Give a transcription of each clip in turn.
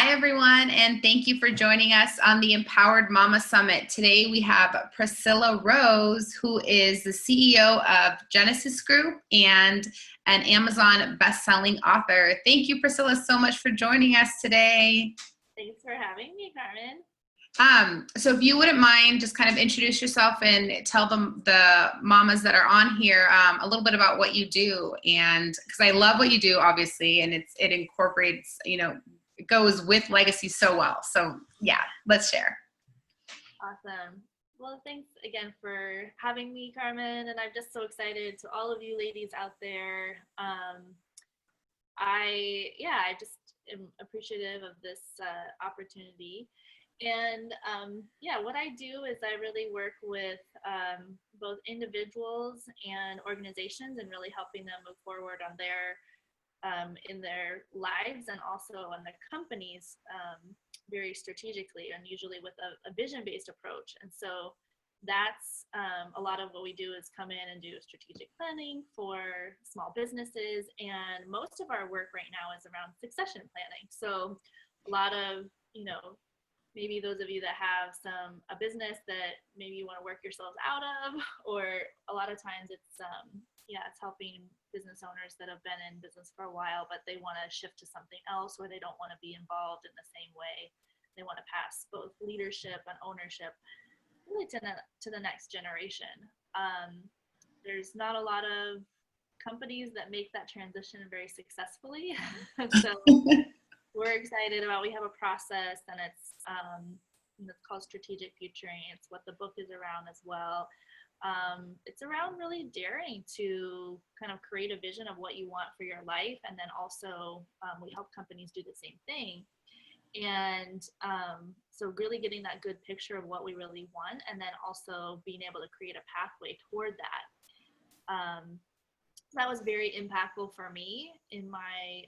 Hi, everyone, and thank you for joining us on the Empowered Mama Summit. Today, we have Priscilla Rose, who is the CEO of Genesis Group and an Amazon best-selling author. Thank you, Priscilla, so much for joining us today. Thanks for having me, Carmen. So if you wouldn't mind, just kind of introduce yourself and tell them, the mamas that are on here, a little bit about what you do. And because I love what you do, obviously, and it incorporates, it goes with legacy so well. So yeah, let's share. Awesome. Well, thanks again for having me, Carmen. And I'm just so excited to all of you ladies out there. I just am appreciative of this opportunity. And what I do is I really work with both individuals and organizations and really helping them move forward on their in their lives and also on their companies very strategically and usually with a vision-based approach. And so that's a lot of what we do is come in and do strategic planning for small businesses. And most of our work right now is around succession planning. So a lot of, maybe those of you that have a business that maybe you want to work yourselves out of, or a lot of times it's helping business owners that have been in business for a while, but they want to shift to something else, or they don't want to be involved in the same way. They want to pass both leadership and ownership really to the next generation. There's not a lot of companies that make that transition very successfully. So we're excited about, we have a process, and it's called strategic futuring. It's what the book is around as well. It's around really daring to kind of create a vision of what you want for your life. And then also we help companies do the same thing. And so really getting that good picture of what we really want, and then also being able to create a pathway toward that. That was very impactful for me in my,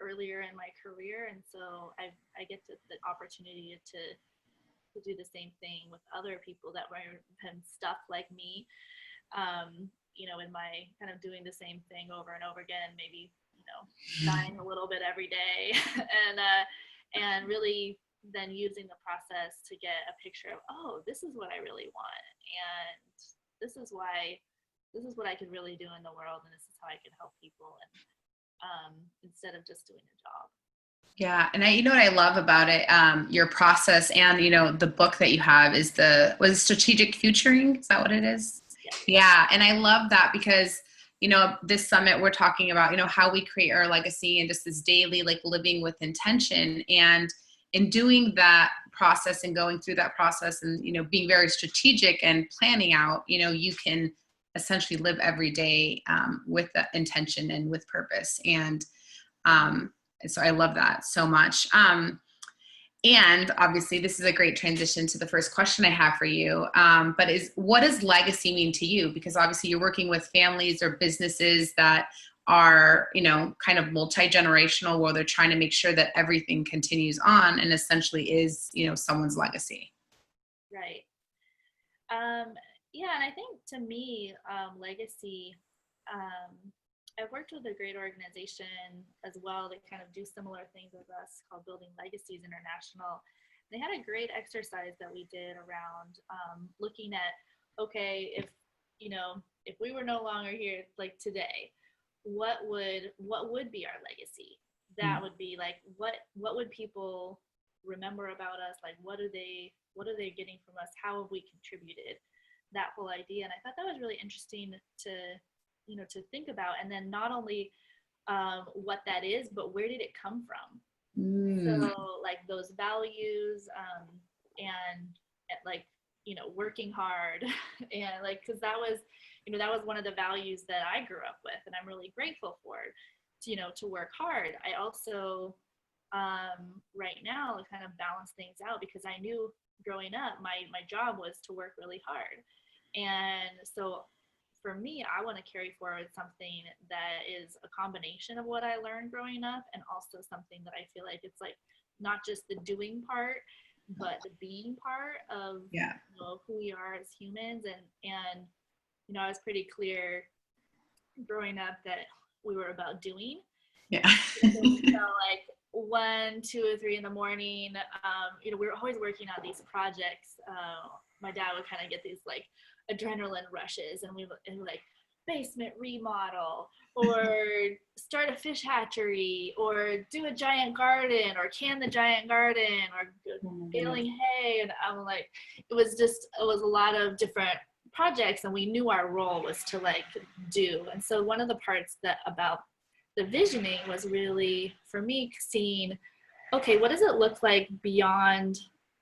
earlier in my career. And so I get the opportunity to do the same thing with other people that were in stuff like me, in my kind of doing the same thing over and over again, maybe, dying a little bit every day and really then using the process to get a picture of, oh, this is what I really want. And this is what I could really do in the world. And this is how I can help people. And instead of just doing a job. Yeah. And what I love about it, your process and, the book that you have is was Strategic Futuring? Is that what it is? Yeah. And I love that because, this summit, we're talking about, how we create our legacy and just this daily, living with intention. And in doing that process and going through that process and, being very strategic and planning out, you can essentially live every day with the intention and with purpose. And so I love that so much. And obviously this is a great transition to the first question I have for you. But what does legacy mean to you? Because obviously you're working with families or businesses that are, kind of multi-generational, where they're trying to make sure that everything continues on and essentially is, someone's legacy. Right. And I think to me, legacy, I've worked with a great organization as well that kind of do similar things as us called Building Legacies International. They had a great exercise that we did around looking at, okay, if we were no longer here like today, what would be our legacy? That would be like, what would people remember about us? Like, what are they getting from us? How have we contributed? That whole idea. And I thought that was really interesting to think about. And then not only what that is, but where did it come from? So like those values and like, working hard and like, cause that was one of the values that I grew up with, and I'm really grateful for, to work hard. I also right now kind of balance things out, because I knew growing up, my job was to work really hard. And so for me, I want to carry forward something that is a combination of what I learned growing up, and also something that I feel like it's like not just the doing part, but the being part of who we are as humans. And I was pretty clear growing up that we were about doing, Yeah. Like 1, 2, or 3 in the morning, we were always working on these projects. My dad would kind of get these like adrenaline rushes, and we like basement remodel, or start a fish hatchery, or do a giant garden, or can the giant garden, or baling hay. And I'm like, it was a lot of different projects, and we knew our role was to like do. And so one of the parts that about the visioning was really for me seeing, okay, what does it look like beyond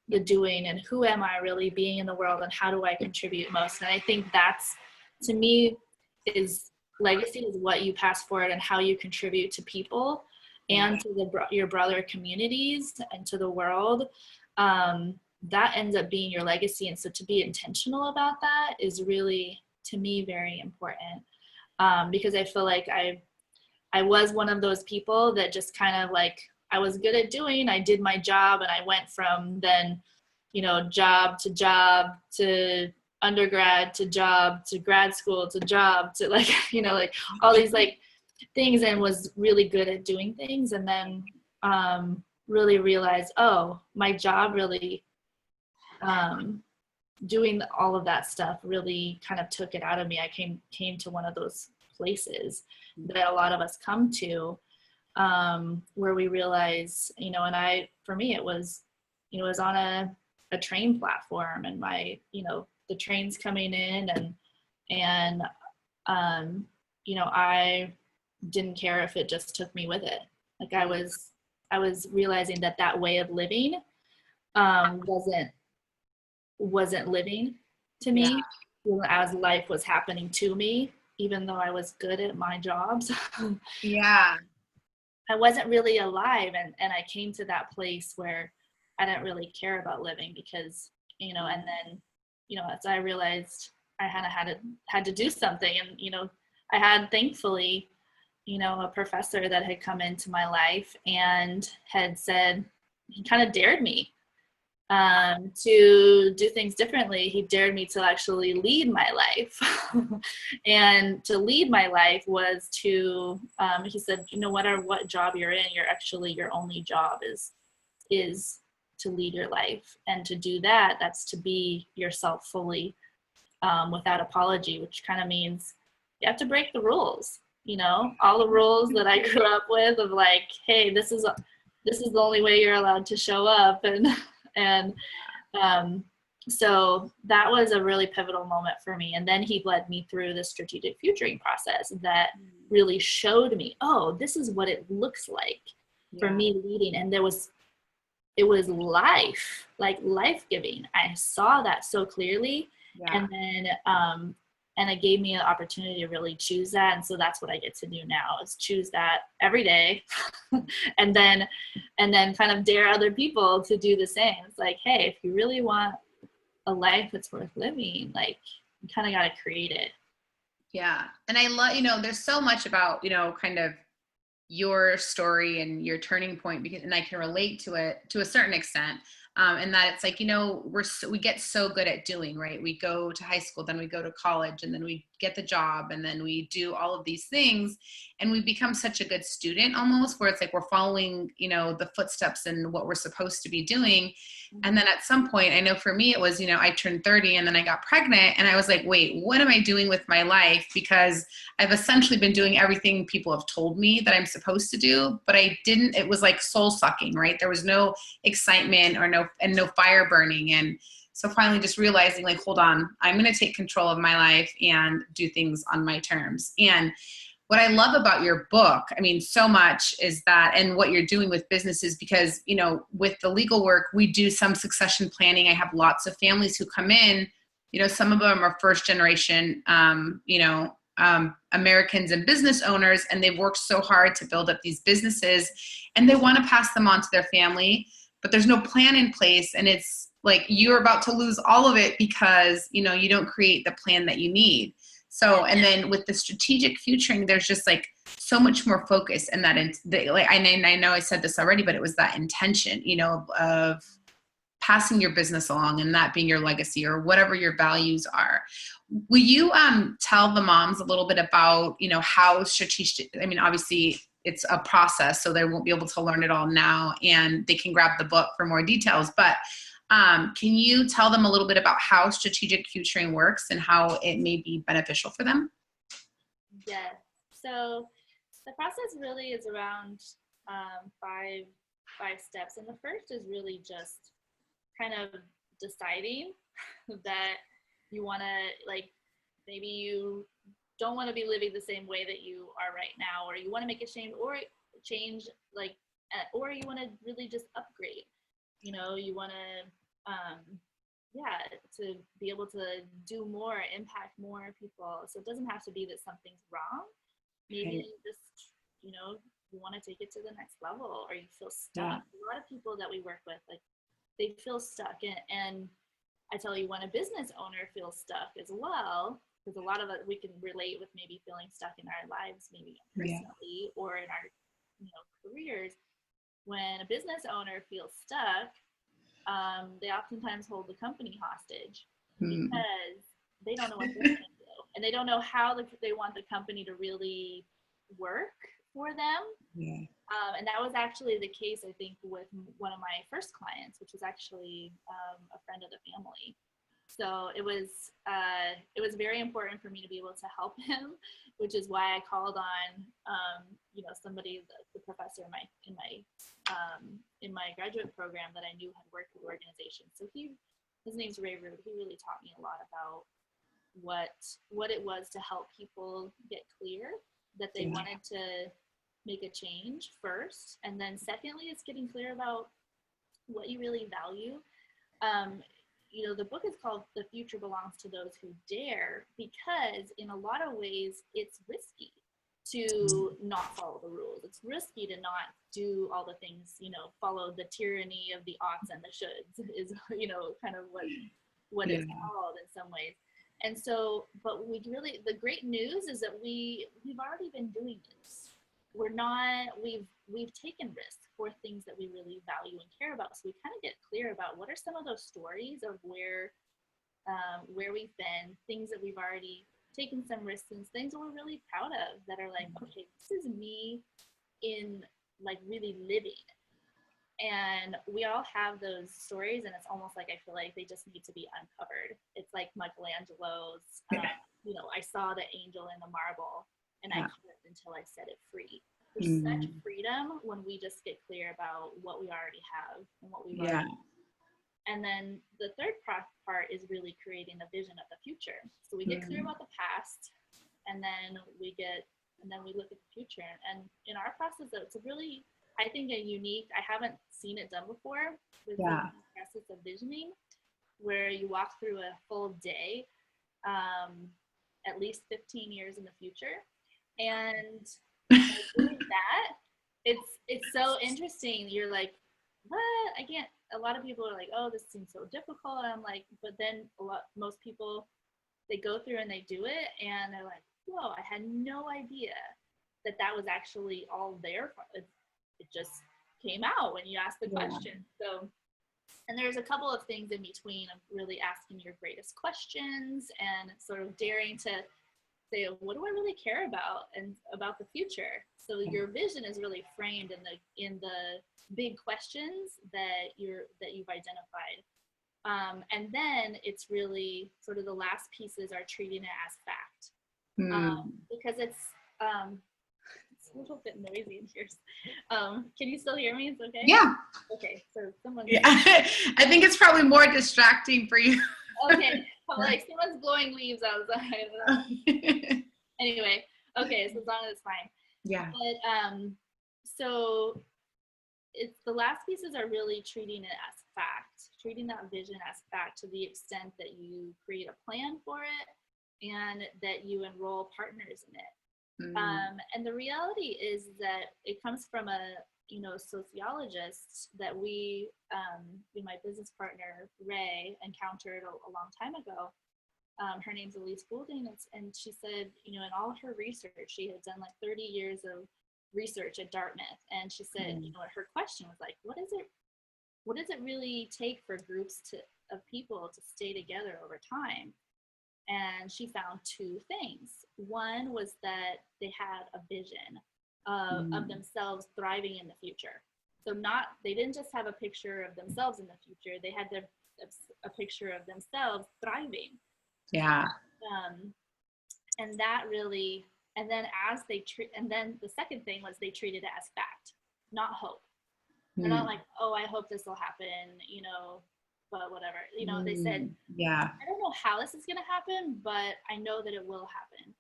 the doing, and who am I really being in the world, and how do I contribute most? And I think that's, to me, is legacy is what you pass forward and how you contribute to people and to your brother communities and to the world. That ends up being your legacy. And so to be intentional about that is really, to me, very important, because I feel like I was one of those people that just kind of like, I was good at doing, I did my job, and I went from then, job to undergrad to job to grad school to job to like, like all these like things, and was really good at doing things. And then really realized, oh, my job really, doing all of that stuff really kind of took it out of me. I came to one of those places that a lot of us come to, where we realize, and for me, it was on a train platform, and the train's coming in, and I didn't care if it just took me with it. Like I was realizing that way of living, wasn't living to me, as life was happening to me, even though I was good at my jobs. Yeah. I wasn't really alive. And I came to that place where I didn't really care about living because, and then, as I realized I had to do something. And, I had, thankfully, a professor that had come into my life and had said, he kind of dared me to do things differently. He dared me to actually lead my life. And to lead my life was to, he said, no matter what job you're in, your only job is to lead your life. And to do that, that's to be yourself fully, without apology, which kind of means you have to break the rules, all the rules that I grew up with of like, hey, this is the only way you're allowed to show up. And so that was a really pivotal moment for me. And then he led me through the strategic futuring process that really showed me, oh, this is what it looks like for me leading. And it was life-giving. I saw that so clearly. And then, and it gave me an opportunity to really choose that. And so that's what I get to do now, is choose that every day. and then kind of dare other people to do the same. It's like, hey, if you really want a life that's worth living, like, you kind of got to create it. Yeah. And I love, there's so much about, kind of your story and your turning point, and I can relate to it to a certain extent. And that it's like, we get so good at doing, right? We go to high school, then we go to college, and then we get the job, and then we do all of these things, and we become such a good student almost, where it's like we're following, the footsteps and what we're supposed to be doing. And then at some point, I know for me, it was, I turned 30 and then I got pregnant, and I was like, wait, what am I doing with my life? Because I've essentially been doing everything people have told me that I'm supposed to do, but I didn't. It was like soul sucking, right? There was no excitement or no fire burning. And so finally just realizing, like, hold on, I'm going to take control of my life and do things on my terms. And what I love about your book, I mean, so much is that, and what you're doing with businesses, because, with the legal work, we do some succession planning. I have lots of families who come in, some of them are first generation, Americans and business owners, and they've worked so hard to build up these businesses, and they want to pass them on to their family, but there's no plan in place. And it's like, you're about to lose all of it because, you don't create the plan that you need. So, and then with the strategic futuring, there's just like so much more focus, and that, I know I said this already, but it was that intention, of passing your business along and that being your legacy or whatever your values are. Will you tell the moms a little bit about, how strategic, I mean, obviously it's a process, so they won't be able to learn it all now, and they can grab the book for more details. But can you tell them a little bit about how strategic futuring works and how it may be beneficial for them? Yes. So the process really is around five steps, and the first is really just kind of deciding that you want to, like, maybe you don't want to be living the same way that you are right now, or you want to make a change, like, or you want to really just upgrade. You know, you want to, to be able to do more, impact more people. So it doesn't have to be that something's wrong. Maybe you just, you want to take it to the next level, or you feel stuck. A lot of people that we work with, like, they feel stuck, and I tell you, when a business owner feels stuck as well, because a lot of it we can relate with maybe feeling stuck in our lives, maybe personally or in our careers. When a business owner feels stuck, they oftentimes hold the company hostage because they don't know what they're going to do, and they don't know how they want the company to really work for them. And that was actually the case, I think, with one of my first clients, which was actually a friend of the family. So it was very important for me to be able to help him, which is why I called on somebody, the professor in my graduate program that I knew had worked with organizations. So his name's Ray Rude. He really taught me a lot about what it was to help people get clear that they wanted to make a change first, and then secondly, it's getting clear about what you really value. The book is called "The Future Belongs to Those Who Dare," because in a lot of ways it's risky to not follow the rules. It's risky to not do all the things, follow the tyranny of the oughts and the shoulds is, kind of what it's called in some ways. And so, but the great news is that we've already been doing this. We've taken risks for things that we really value and care about. So we kind of get clear about what are some of those stories of where we've been, things that we've already taken some risks and things that we're really proud of, that are like, okay, this is me in, like, really living. And we all have those stories, and it's almost like I feel like they just need to be uncovered. It's like Michelangelo's, I saw the angel in the marble, and I clicked until I set it free. There's such freedom when we just get clear about what we already have and what we've already. And then the third part is really creating the vision of the future. So we get clear about the past, and then we look at the future. And in our process, it's a really, I think, a unique, I haven't seen it done before, with the process of visioning, where you walk through a full day, at least 15 years in the future. And doing that, it's so interesting. You're like, what? I can't. A lot of people are like, oh, this seems so difficult. And I'm like, but then most people, they go through and they do it, and they're like, whoa, I had no idea that was actually all there. It just came out when you asked the question. So, and there's a couple of things in between of really asking your greatest questions and sort of daring to say, what do I really care about and about the future? So your vision is really framed in the big questions that you've identified. And then it's really sort of the last pieces are treating it as fact. Because it's a little bit noisy in here. Can you still hear me? It's okay? Yeah. Okay, so someone. Yeah. I think it's probably more distracting for you. Okay, like someone's blowing leaves outside. Anyway, okay, so as long as it's fine. Yeah. But so it's the last pieces are really treating it as fact, treating that vision as fact to the extent that you create a plan for it and that you enroll partners in it. And the reality is that it comes from a sociologist that we, my business partner, Ray, encountered a long time ago. Her name's Elise Goulding, and she said, in all her research, she had done like 30 years of research at Dartmouth, and she said, her question was like, what does it really take for groups of people to stay together over time? And she found two things. One was that they had a vision of themselves thriving in the future. So they didn't just have a picture of themselves in the future, they had a picture of themselves thriving. Yeah. And that really, and then the second thing was they treated it as fact, not hope. They're not like, oh, I hope this will happen, but whatever. They said, yeah, I don't know how this is going to happen, but I know that it will happen.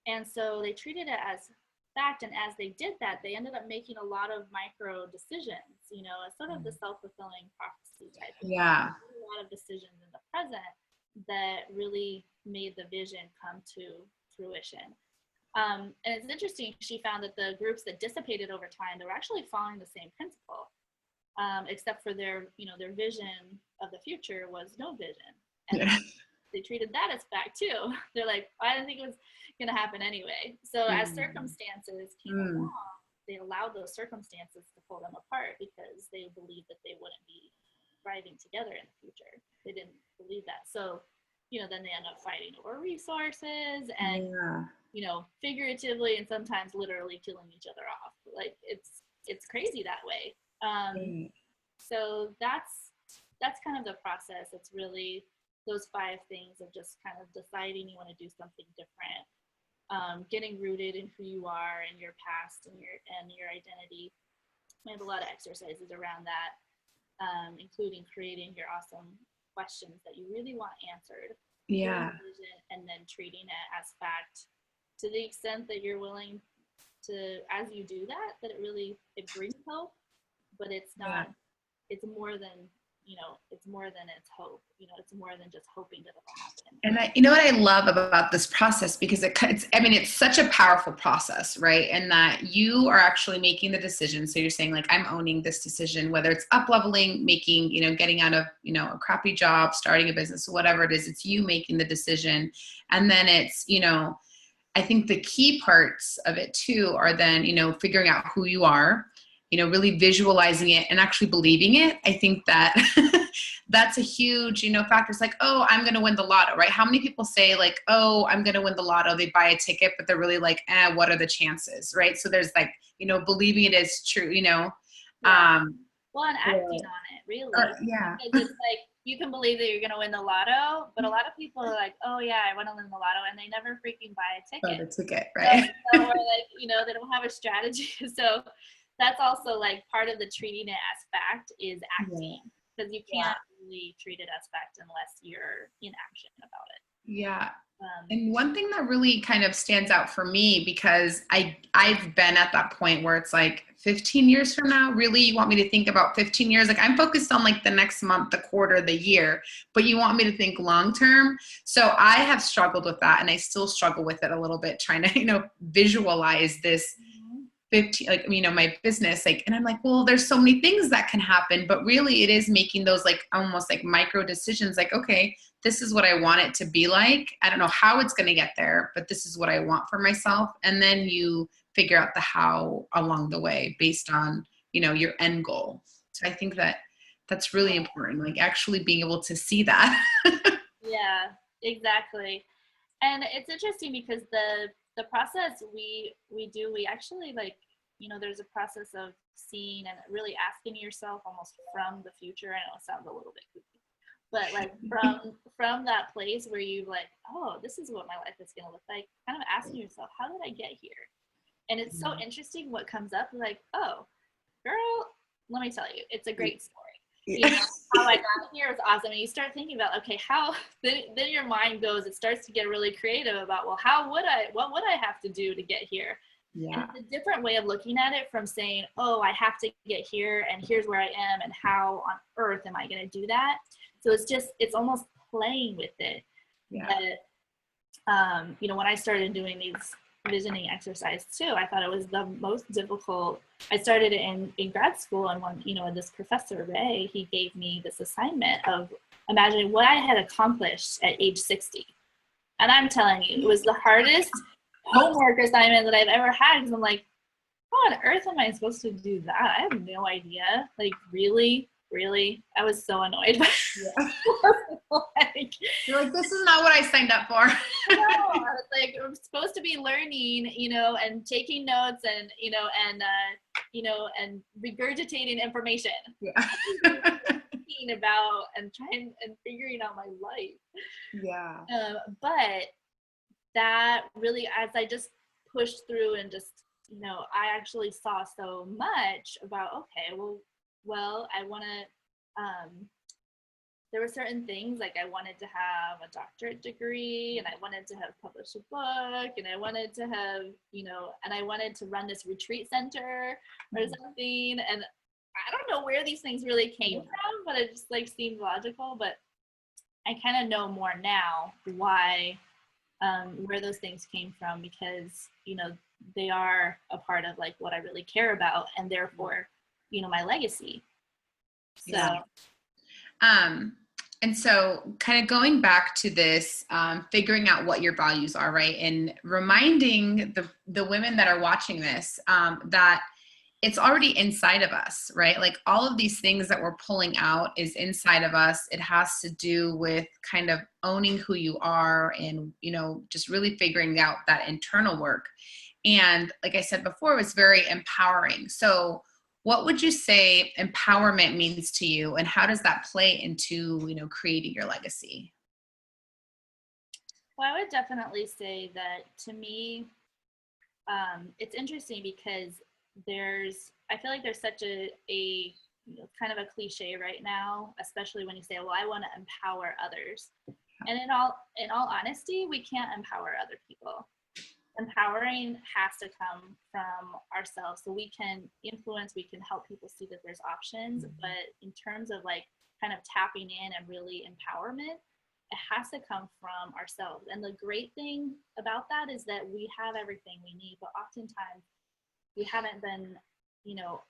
And so they treated it as fact. And as they did that, they ended up making a lot of micro decisions, sort of the self-fulfilling prophecy type of thing. A lot of decisions in the present that really made the vision come to fruition. And it's interesting, she found that the groups that dissipated over time, they were actually following the same principle. Except for their vision of the future was no vision. And they treated that as fact too. They're like, I didn't think it was going to happen anyway. So as circumstances came along, they allowed those circumstances to pull them apart because they believed that they wouldn't be thriving together in the future. They didn't believe that. So, then they end up fighting over resources and, figuratively and sometimes literally killing each other off. Like it's crazy that way. So that's kind of the process. It's really those 5 things of just kind of deciding you want to do something different, getting rooted in who you are and your past and your identity. We have a lot of exercises around that, including creating your awesome questions that you really want answered. And then treating it as fact to the extent that you're willing to, as you do that it brings hope. But it's not, it's more than, it's more than it's hope, it's more than just hoping that it'll happen. And what I love about this process, because it's such a powerful process, right? And that you are actually making the decision. So you're saying like, I'm owning this decision, whether it's up-leveling, making, getting out of, a crappy job, starting a business, whatever it is, it's you making the decision. And then it's, I think the key parts of it too are then, figuring out who you are, really visualizing it and actually believing it. I think that that's a huge, factor. It's like, oh, I'm going to win the lotto, right? How many people say like, oh, I'm going to win the lotto. They buy a ticket, but they're really like, what are the chances? Right. So there's like, believing it is true, Well, and acting on it really. Because it's like, you can believe that you're going to win the lotto, but a lot of people are like, oh yeah, I want to win the lotto. And they never freaking buy a ticket. Buy the ticket, right? So we're like, they don't have a strategy. So that's also like part of the treating it as fact is acting, because you can't really treat it as fact unless you're in action about it. Yeah. And one thing that really kind of stands out for me, because I've been at that point where it's like 15 years from now, really, you want me to think about 15 years? Like I'm focused on like the next month, the quarter, the year, but you want me to think long-term. So I have struggled with that, and I still struggle with it a little bit, trying to, visualize this 15, like, my business, like, and I'm like, well, there's so many things that can happen, but really it is making those like almost like micro decisions. Like, okay, this is what I want it to be like. I don't know how it's going to get there, but this is what I want for myself. And then you figure out the how along the way based on, your end goal. So I think that that's really important, like actually being able to see that. Yeah, exactly. And it's interesting because the process we actually like, there's a process of seeing and really asking yourself almost from the future. I know it sounds a little bit kooky, but like from that place where you like, oh, this is what my life is going to look like, kind of asking yourself, how did I get here? And it's so interesting what comes up, like, oh, girl, let me tell you, it's a great story. How I got here was awesome. And you start thinking about, okay, then your mind goes, it starts to get really creative about, well, what would I have to do to get here? Yeah. And it's a different way of looking at it from saying, oh, I have to get here and here's where I am and how on earth am I going to do that? So it's almost playing with it. Yeah. But, when I started doing these visioning exercise too, I thought it was the most difficult. I started it in grad school, and when this professor Ray, he gave me this assignment of imagining what I had accomplished at age 60. And I'm telling you, it was the hardest homework assignment that I've ever had, because I'm like, how on earth am I supposed to do that? I have no idea. Like, really really? I was so annoyed. Yeah. Like, You're like, this is not what I signed up for. no, I was like, I'm supposed to be learning, and taking notes and, and regurgitating information. Yeah. Thinking about and trying and figuring out my life. Yeah. But that really, as I just pushed through and just, I actually saw so much about, okay, well, I want to, there were certain things, like I wanted to have a doctorate degree, and I wanted to have published a book, and I wanted to have, and I wanted to run this retreat center or something. And I don't know where these things really came from, but it just like seemed logical. But I kind of know more now why, where those things came from, because, they are a part of like what I really care about, and therefore, my legacy. So. Yeah. And so kind of going back to this, figuring out what your values are, right? And reminding the women that are watching this, that it's already inside of us, right? Like all of these things that we're pulling out is inside of us. It has to do with kind of owning who you are and, just really figuring out that internal work. And like I said before, it was very empowering. So what would you say empowerment means to you, and how does that play into, creating your legacy? Well, I would definitely say that to me, it's interesting because I feel like there's such a kind of a cliche right now, especially when you say, well, I want to empower others. And in all honesty, we can't empower other people. Empowering has to come from ourselves, so we can influence, we can help people see that there's options. But in terms of like kind of tapping in and really empowerment, it has to come from ourselves. And the great thing about that is that we have everything we need, but oftentimes we haven't been,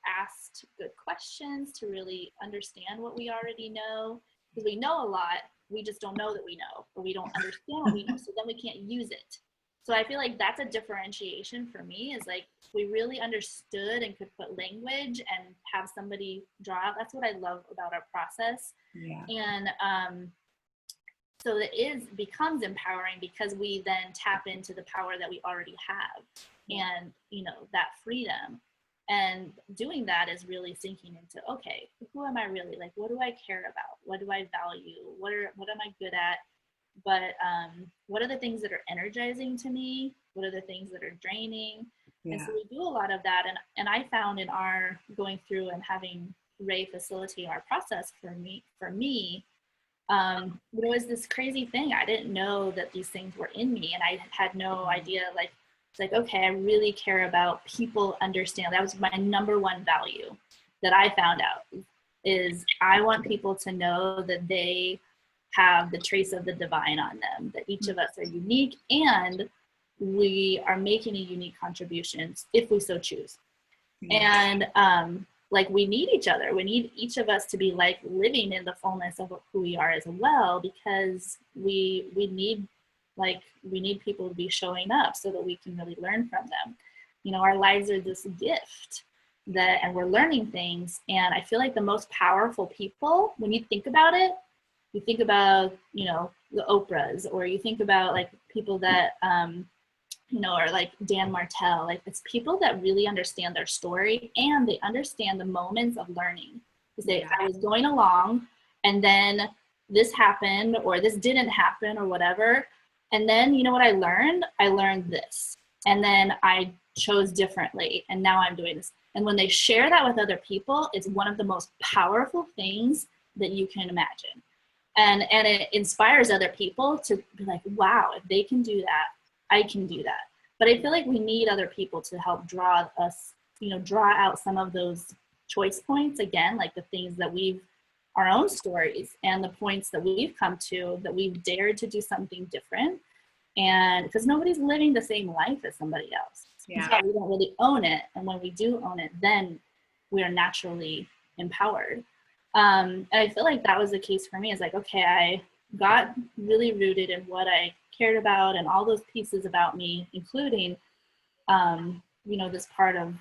asked good questions to really understand what we already know, because we know a lot, we just don't know that we know, or we don't understand what we know, so then we can't use it. So I feel like that's a differentiation for me, is like if we really understood and could put language and have somebody draw out. That's what I love about our process. Yeah. And so it becomes empowering because we then tap into the power that we already have, and that freedom. And doing that is really sinking into, okay, who am I really? Like, what do I care about? What do I value? What am I good at? But what are the things that are energizing to me? What are the things that are draining? Yeah. And so we do a lot of that. And I found in our going through and having Ray facilitate our process for me, there was this crazy thing. I didn't know that these things were in me, and I had no idea. Like, it's like, okay, I really care about people understand. That was my number one value that I found out, is I want people to know that they have the trace of the divine on them, that each of us are unique, and we are making a unique contribution if we so choose. And like, we need each other. We need each of us to be like living in the fullness of who we are as well, because we need people to be showing up so that we can really learn from them. Our lives are this gift and we're learning things. And I feel like the most powerful people, when you think about it, you think about, the Oprahs, or you think about like people that, or like Dan Martell, like it's people that really understand their story, and they understand the moments of learning. I was going along, and then this happened, or this didn't happen, or whatever. And then, what I learned? I learned this. And then I chose differently, and now I'm doing this. And when they share that with other people, it's one of the most powerful things that you can imagine. And it inspires other people to be like, wow, if they can do that, I can do that. But I feel like we need other people to help draw out some of those choice points, again, like the things that our own stories and the points that we've come to, that we've dared to do something different. And because nobody's living the same life as somebody else. Yeah. So we don't really own it. And when we do own it, then we are naturally empowered. And I feel like that was the case for me. It's like, okay, I got really rooted in what I cared about and all those pieces about me, including, this part of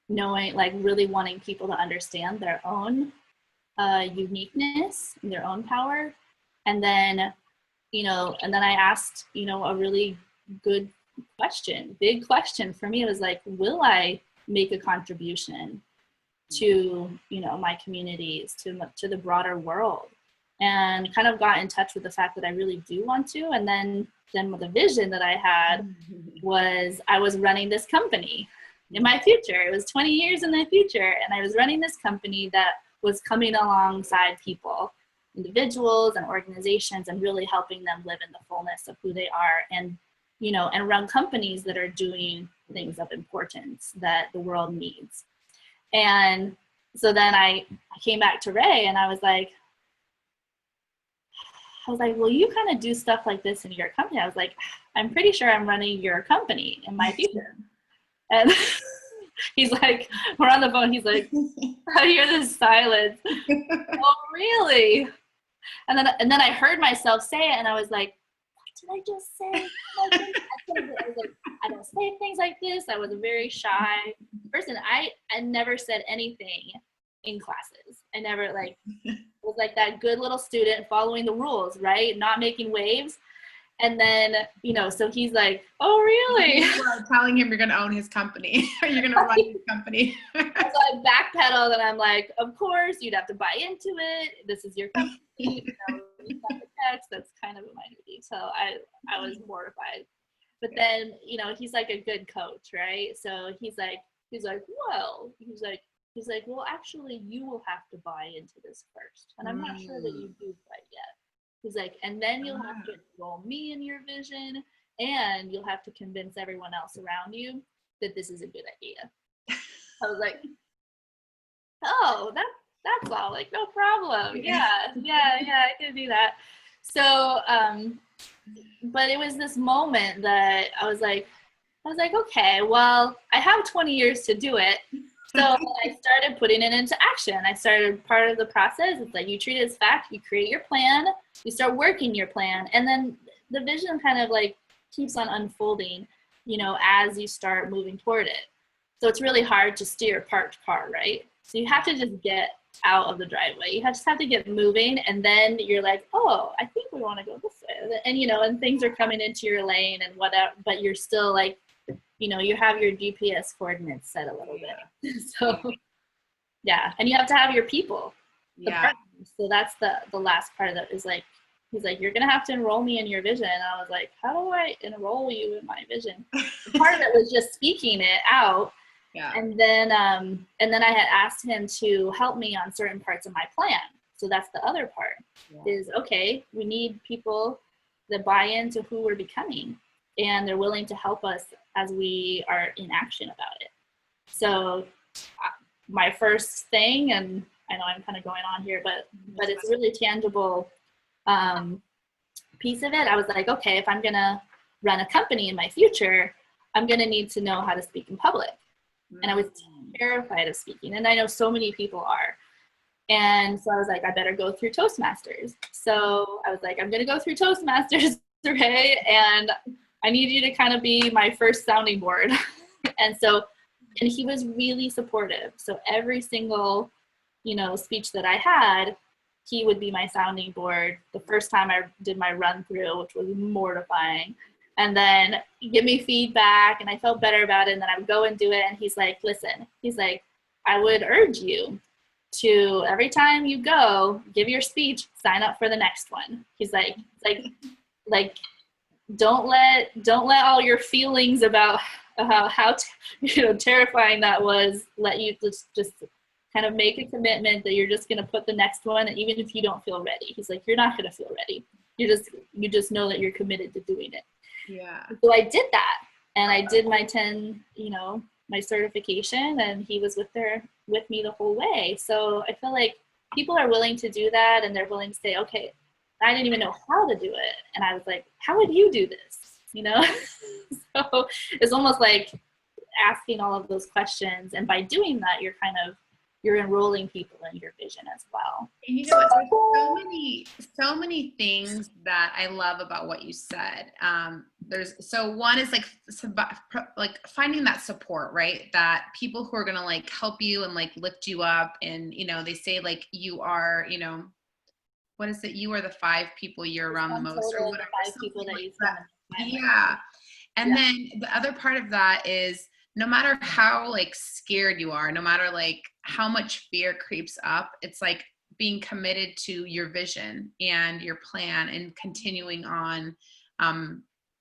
knowing, like really wanting people to understand their own uniqueness, their own power. And then, and then I asked, a really good question, big question for me. It was like, will I make a contribution to, my communities, to the broader world? And kind of got in touch with the fact that I really do want to. And then with the vision that I had was I was running this company in my future. It was 20 years in the future. And I was running this company that was coming alongside people, individuals and organizations, and really helping them live in the fullness of who they are, and and run companies that are doing things of importance that the world needs. And so then I came back to Ray, and I was like, well, you kind of do stuff like this in your company. I was like, I'm pretty sure I'm running your company in my future. And he's like, we're on the phone. He's like, I hear this silence. Oh, really? And then I heard myself say it, and I was like, what did I just say? I don't say things like this. I was a very shy person. I never said anything in classes. I never was like that good little student following the rules, right? Not making waves. And then, so he's like, oh, really? You are telling him you're going to own his company. You're going to run his company. So I backpedaled, and I'm like, of course, you'd have to buy into it. This is your company. You got the text. That's kind of a minor detail. I was mortified. But then, he's like a good coach, right? So he's like, well, he's like, well, actually, you will have to buy into this first. And I'm not sure that you do quite yet. He's like, and then you'll have to enroll me in your vision, and you'll have to convince everyone else around you that this is a good idea. I was like, oh, that's all, like, no problem. Yeah, I can do that. So, but it was this moment that I was like, okay, well, I have 20 years to do it. So I started putting it into action. I started part of the process. It's like, you treat it as fact, you create your plan, you start working your plan, and then the vision kind of like keeps on unfolding, as you start moving toward it. So it's really hard to steer a parked car, right? So you have to just get out of the driveway. You just have to get moving, and then you're like, oh, I think we want to go this way. And, and things are coming into your lane and whatever, but you're still like, you have your GPS coordinates set a little bit. So, yeah. And you have to have your people. So that's the last part of that is like, he's like, you're going to have to enroll me in your vision. And I was like, how do I enroll you in my vision? Part of it was just speaking it out. Yeah. And then I had asked him to help me on certain parts of my plan. So that's the other part is, okay, we need people that buy into who we're becoming, and they're willing to help us as we are in action about it. So my first thing, and I know I'm kind of going on here, but it's a really tangible piece of it. I was like, okay, if I'm going to run a company in my future, I'm going to need to know how to speak in public. And I was terrified of speaking. And I know so many people are. And so I was like, I better go through Toastmasters. So I was like, I'm going to go through Toastmasters, Ray, and I need you to kind of be my first sounding board. And he was really supportive. So every single, speech that I had, he would be my sounding board. The first time I did my run through, which was mortifying, and then give me feedback, and I felt better about it. And then I would go and do it. And he's like, listen, I would urge you to, every time you go, give your speech, sign up for the next one. He's like, don't let all your feelings about how terrifying that was let you just kind of make a commitment that you're just going to put the next one, and even if you don't feel ready. He's like, you're not going to feel ready. You just know that you're committed to doing it. Yeah. So I did that, and I did my 10, my certification, and he was with me the whole way. So I feel like people are willing to do that, and they're willing to say, okay, I didn't even know how to do it. And I was like, how would you do this? So it's almost like asking all of those questions. And by doing that, you're enrolling people in your vision as well. And there's so many things that I love about what you said. So one is like finding that support, right? That people who are going to like help you and like lift you up. And, you know, they say like you are, you know, what is it? You are the 5 people you're around the most or whatever. 5 people that you Like spend the most time with. yeah. And Yeah. then the other part of that is no matter how like scared you are, no matter like how much fear creeps up, it's like being committed to your vision and your plan and continuing on,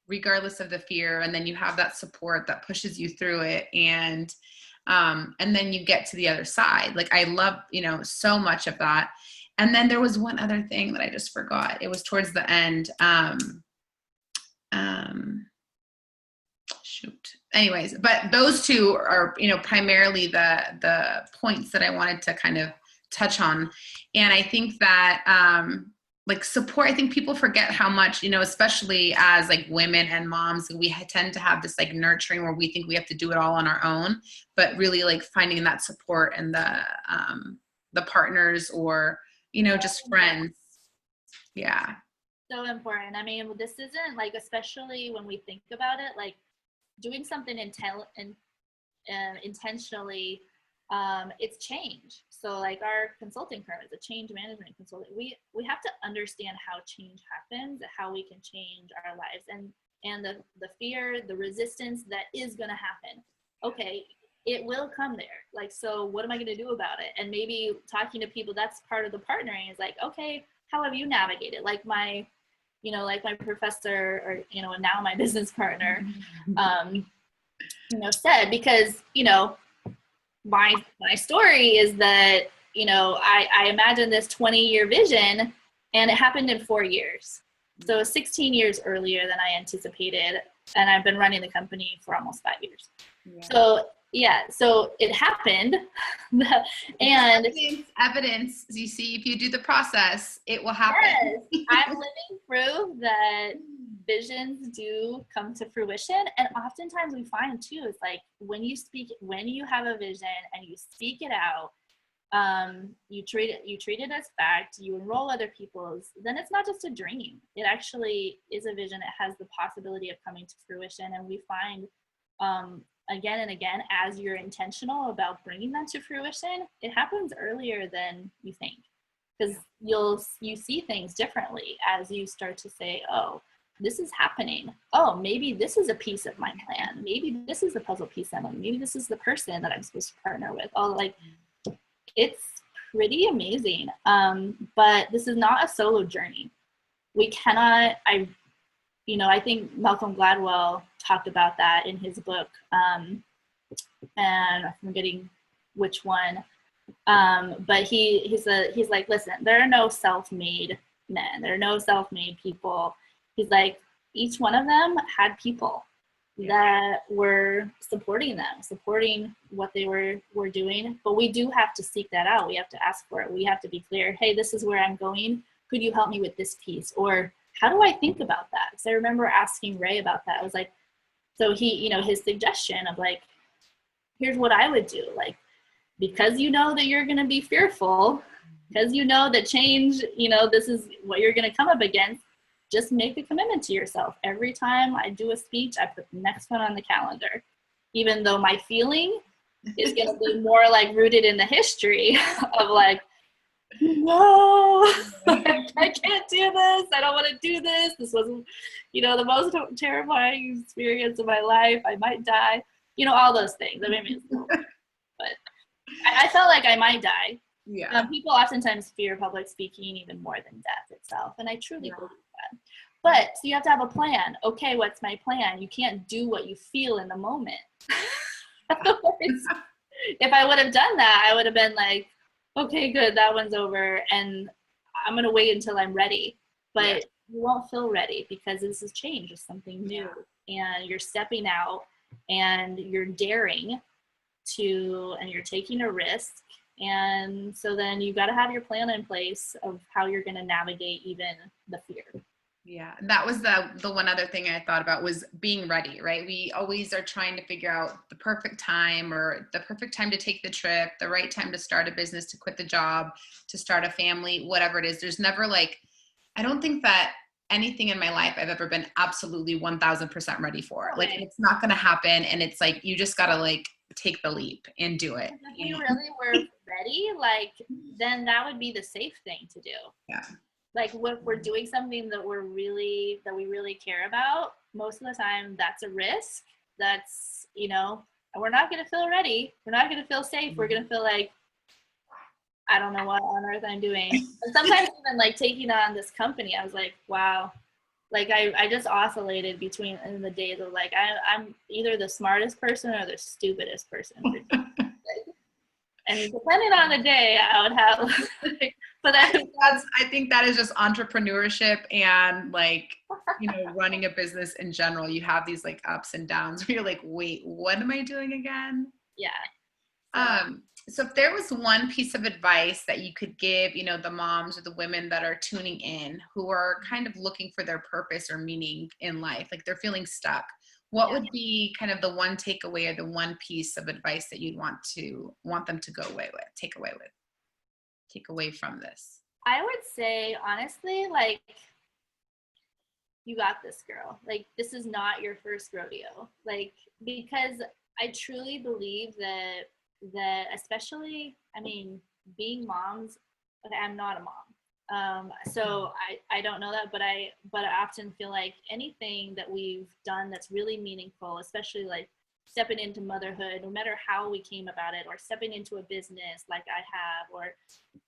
regardless of the fear. And then you have that support that pushes you through it. And then you get to the other side. Like I love, you know, so much of that. And then there was one other thing that I just forgot. It was towards the end. Shoot. Anyways, but those two are, you know, primarily the points that I wanted to kind of touch on. And I think that like support, I think people forget how much, you know, especially as like women and moms, we tend to have this like nurturing where we think we have to do it all on our own, but really like finding that support and the partners or, you know, just friends. Yeah. So important. I mean, this isn't like, especially when we think about it, like doing something intentionally, it's change. So like our consulting firm is a change management consulting. We have to understand how change happens, how we can change our lives, and the fear, the resistance that is going to happen. Okay, it will come there. Like, so what am I going to do about it? And maybe talking to people, that's part of the partnering, is like, okay, how have you navigated? Like my professor, or, you know, and now my business partner, you know, said, because, you know, my story is that, you know, I imagined this 20-year vision and it happened in 4 years. So 16 years earlier than I anticipated. And I've been running the company for almost 5 years. Yeah. So yeah, so it happened. And evidence, you see, if you do the process, it will happen. Yes, I'm living proof that visions do come to fruition. And oftentimes we find too, it's like when you have a vision and you speak it out, you treat it as fact, you enroll other people's, then it's not just a dream. It actually is a vision. It has the possibility of coming to fruition. And we find, again and again, as you're intentional about bringing that to fruition, it happens earlier than you think, because you see things differently as you start to say, oh, this is happening. Oh, maybe this is a piece of my plan. Maybe this is the puzzle piece I'm on. Maybe this is the person that I'm supposed to partner with. Oh, like, it's pretty amazing. But this is not a solo journey. We cannot, I think Malcolm Gladwell talked about that in his book, and I'm forgetting which one, but he's like, listen, there are no self-made men, there are no self-made people. He's like, each one of them had people that were supporting what they were doing, but we do have to seek that out. We have to ask for it. We have to be clear, hey, this is where I'm going, could you help me with this piece? Or how do I think about that? Because I remember asking Ray about that. I was like, so he, you know, his suggestion of like, here's what I would do. Like, because you know that you're going to be fearful, because you know that change, you know, this is what you're going to come up against, just make the commitment to yourself. Every time I do a speech, I put the next one on the calendar, even though my feeling is going to be more like rooted in the history of like, no, I can't do this. I don't want to do this. This was, you know, the most terrifying experience of my life. I might die. You know, all those things. I mean, but I felt like I might die. Yeah. People oftentimes fear public speaking even more than death itself, and I truly believe that. But so you have to have a plan. Okay, what's my plan? You can't do what you feel in the moment. If I would have done that, I would have been like, okay, good, that one's over, and I'm going to wait until I'm ready. But you won't feel ready because this is change. It's something new. And you're stepping out and you're daring to, and you're taking a risk. And so then you got to have your plan in place of how you're going to navigate even the fear. Yeah, that was the one other thing I thought about was being ready, right? We always are trying to figure out the perfect time or the perfect time to take the trip, the right time to start a business, to quit the job, to start a family, whatever it is. There's never like, I don't think that anything in my life I've ever been absolutely 1000% ready for. Like, it's not going to happen. And it's like, you just got to like take the leap and do it. If we really were ready, like, then that would be the safe thing to do. Yeah. Like, if we're doing something that we really care about, most of the time that's a risk. That's, you know, we're not going to feel ready. We're not going to feel safe. We're going to feel like, I don't know what on earth I'm doing. And sometimes even like taking on this company, I was like, wow. Like I just oscillated between in the days of like, I'm either the smartest person or the stupidest person. And depending on the day, I would have, but I think that is just entrepreneurship and like, you know, running a business in general. You have these like ups and downs where you're like, wait, what am I doing again? Yeah. So if there was one piece of advice that you could give, you know, the moms or the women that are tuning in who are kind of looking for their purpose or meaning in life, like they're feeling stuck, what would be kind of the one takeaway or the one piece of advice that you'd want them to take away from this? I would say, honestly, like, you got this, girl. Like, this is not your first rodeo. Like, because I truly believe that especially, I mean, being moms, okay, I'm not a mom. So I don't know that, but I often feel like anything that we've done that's really meaningful, especially like stepping into motherhood, no matter how we came about it, or stepping into a business like I have,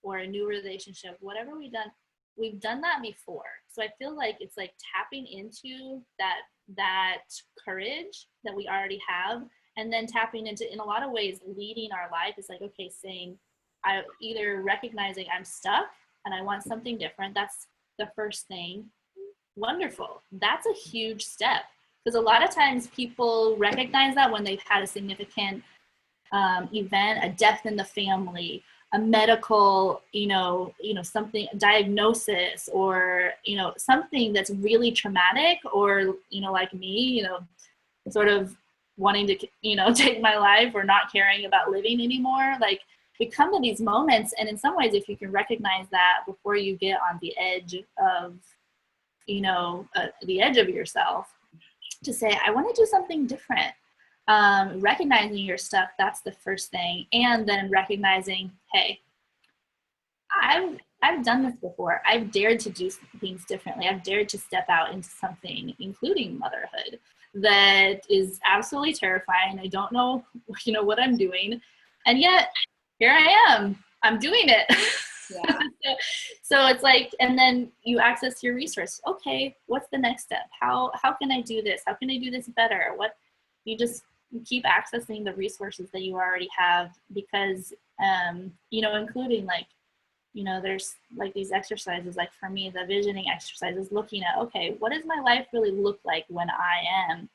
or a new relationship, whatever we've done that before. So I feel like it's like tapping into that courage that we already have, and then tapping into, in a lot of ways, leading our life is like, okay, saying, I either recognizing I'm stuck and I want something different. That's the first thing. Wonderful. That's a huge step, because a lot of times people recognize that when they've had a significant event, a death in the family, a medical, something, diagnosis, or, something that's really traumatic, or, like me, sort of wanting to, take my life or not caring about living anymore. Like, we come to these moments, and in some ways, if you can recognize that before you get on the edge of, the edge of yourself, to say, I want to do something different. Recognizing your stuff, that's the first thing. And then recognizing, hey, I've done this before. I've dared to do things differently. I've dared to step out into something, including motherhood, that is absolutely terrifying. I don't know, what I'm doing. And yet here I am. I'm doing it. Yeah. So it's like, and then you access your resource. Okay, what's the next step? How can I do this? How can I do this better? You keep accessing the resources that you already have, because, including like, there's like these exercises, like for me, the visioning exercise is looking at, okay, what does my life really look like when I am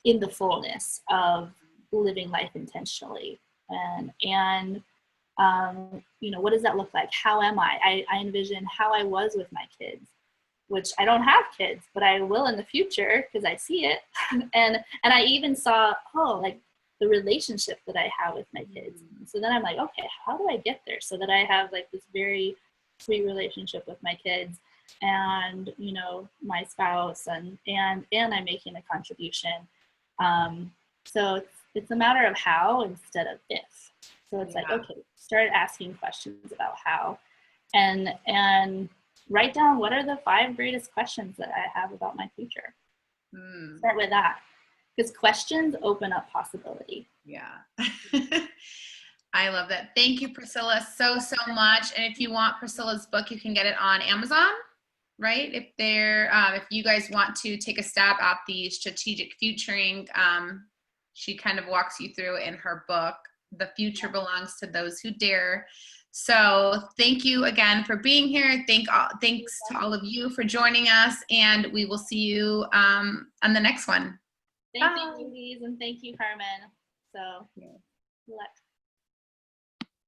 in the fullness of living life intentionally? And what does that look like? How am I? I envision how I was with my kids, which I don't have kids, but I will in the future because I see it. and I even saw, like the relationship that I have with my kids. So then I'm like, okay, how do I get there so that I have like this very sweet relationship with my kids and, my spouse, and I'm making a contribution. So it's a matter of how instead of if. So it's like, okay, start asking questions about how, and write down what are the 5 greatest questions that I have about my future. Start with that, because questions open up possibility. Yeah. I love that. Thank you, Priscilla, so much. And if you want Priscilla's book, you can get it on Amazon, right? If you guys want to take a stab at the strategic futuring, she kind of walks you through in her book. The future belongs to those who dare. So thank you again for being here. Thanks to all of you for joining us, and we will see you on the next one. Thank you, ladies, and thank you, Carmen. So,